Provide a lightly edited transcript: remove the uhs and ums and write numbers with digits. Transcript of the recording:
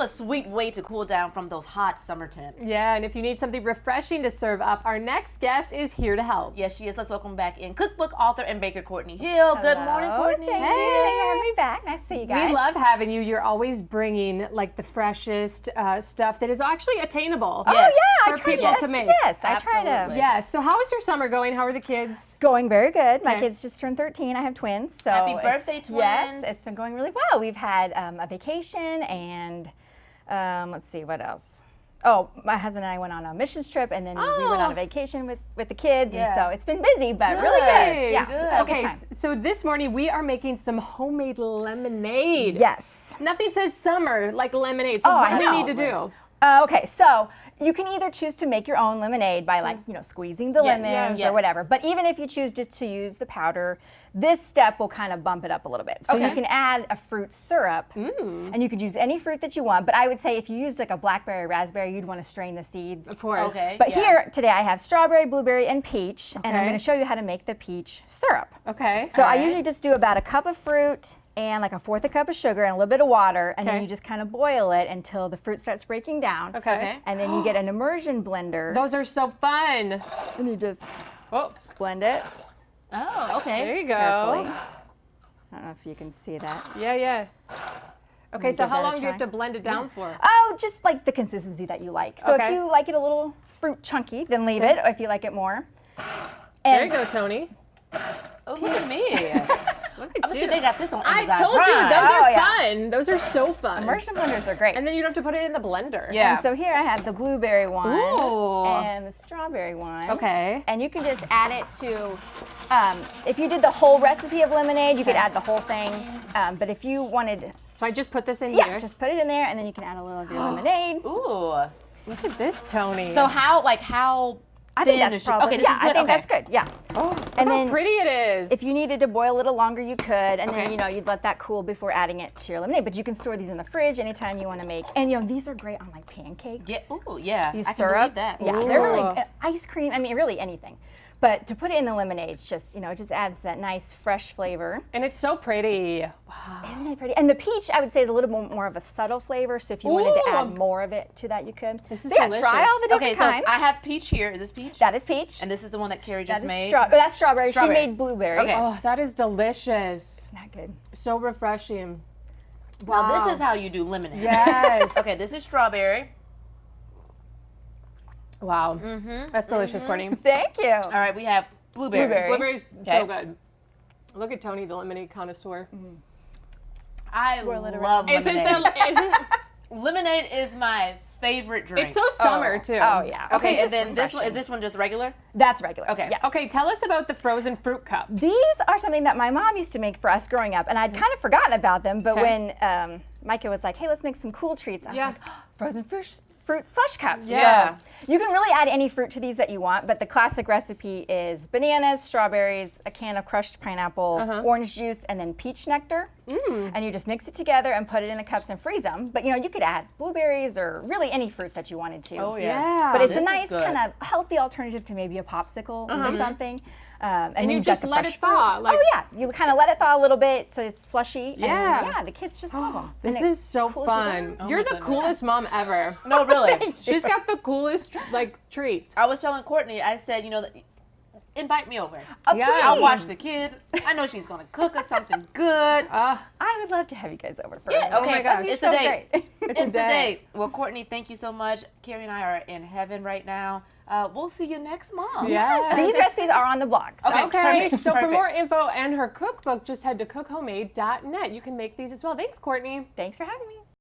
a sweet way to cool down from those hot summer temps. Yeah, and if you need something refreshing to serve up, our next guest is here to help. Yes, she is. Let's welcome back in cookbook author and baker Courtney Hill. Good morning, Courtney. Thank you for having me back. Nice to see you guys. We love having you. You're always bringing like the freshest stuff that is actually attainable. Oh Yes. yeah, For I try people to to make. Yes, I try to. Absolutely. Yeah, so how is your summer going? How are the kids? Going very good. My Okay. kids just turned 13. I have twins, so Happy birthday, twins. Yes, it's been going really well. We've had a vacation and let's see what else. Oh, my husband and I went on a missions trip, and then we went on a vacation with the kids, Yeah. and so it's been busy, but really good. Yeah, Nice. had a good Okay, time. so this morning we are making some homemade lemonade. Yes. Nothing says summer like lemonade. So Oh, what I do we know. need to do? Okay, so you can either choose to make your own lemonade by squeezing the Yes, lemons yes. or whatever. But even if you choose just to use the powder, this step will kind of bump it up a little bit. So Okay. you can add a fruit syrup, and you could use any fruit that you want. But I would say if you used like a blackberry or raspberry, you'd want to strain the seeds. Of course. Okay. But Yeah. here today I have strawberry, blueberry, and peach, and I'm Okay. going to show you how to make the peach syrup. Okay. So I Alright. usually just do about a cup of fruit and like a fourth a cup of sugar and a little bit of water, and Okay. then you just kind of boil it until the fruit starts breaking down. Okay. And then you get an immersion blender, Those are so fun. and you just Oh, blend it Oh, okay. there you go. carefully. I don't know if you can see that. Yeah. Okay, so give how that a long do you have try. to blend it down for? Oh, just like the consistency that you like. So Okay. if you like it a little fruit chunky, then leave it, or if you like it more. There And you go, Tony. Oh, look at me. Look I'm at sure you. they got this on I Amazon told you, Prime. those are Oh, yeah. fun. Those are so fun. immersion blenders are great. And then you don't have to put it in the blender. Yeah. And so here I have the blueberry one Ooh. and the strawberry one. Okay. And you can just add it to, if you did the whole recipe of lemonade, you could add the whole thing. But if you wanted, So I just put this in yeah, here. just put it in there, and then you can add a little of your lemonade. Ooh. Look at this, Tony. So how I think thin that's is she- probably, okay, this yeah, is good. I think Okay. that's good, yeah. oh, look and how then pretty it is. If you needed to boil a little longer, you could, and Okay. then, you'd let that cool before adding it to your lemonade. But you can store these in the fridge anytime you want to make, and, these are great on, like, pancakes. Yeah. Ooh, yeah. These I can syrups, believe that. yeah, they're really Ooh. ice cream. I mean, really anything. But to put it in the lemonade, it's just, it just adds that nice fresh flavor. And it's so pretty. Isn't it pretty? And the peach, I would say, is a little more of a subtle flavor. So if you wanted to Ooh. add more of it to that, you could. This is so yeah, delicious. try all the different Okay, so kinds. I have peach here. Is this peach? That is peach. And this is the one that Carrie that just is made. that's strawberry. Strawberry. She made blueberry. Okay. Oh, that is delicious. Isn't that good? So refreshing. Now this is how you do lemonade. Yes. Okay, this is strawberry. Wow. That's delicious, Courtney. Thank you. All right, we have blueberry. Blueberry. Blueberry's Okay. so good. Look at Tony, the lemonade connoisseur. I Swirl it love Isn't lemonade. isn't Lemonade is my favorite drink. it's so summer too? Oh, yeah. Okay, and just then this one, refreshing. is this one just regular? That's regular. Okay. Yes. Okay, tell us about the frozen fruit cups. These are something that my mom used to make for us growing up, and I'd kind of forgotten about them. But Okay. when Micah was like, "Hey, let's make some cool treats," I was Yeah. like, "Frozen fruit slush cups." Yeah. So you can really add any fruit to these that you want, but the classic recipe is bananas, strawberries, a can of crushed pineapple, orange juice, and then peach nectar. And you just mix it together and put it in the cups and freeze them. But you could add blueberries or really any fruit that you wanted to. Oh, Yeah. But it's This a is nice good. kind of healthy alternative to maybe a popsicle or something. And then you you've got just the let fresh it thaw, fruit. like- oh yeah, you kind of let it thaw a little bit so it's slushy. Yeah. And yeah, the kids just love them. This is so cools you fun. down. Oh You're my the goodness. coolest mom ever. No, really. She's got the coolest treats. I was telling Courtney, I said, invite me over. Yeah. I'll watch the kids. I know she's gonna cook us something good. I would love to have you guys over for Yeah, a okay. my gosh. That'd be It's so a date. great. It's a date. date. Well, Courtney, thank you so much. Carrie and I are in heaven right now. We'll see you next month. Yeah. These recipes are on the blog. So. Okay. Okay, Perfect, so for perfect. more info and her cookbook, just head to cookhomemade.net. You can make these as well. Thanks, Courtney. Thanks for having me.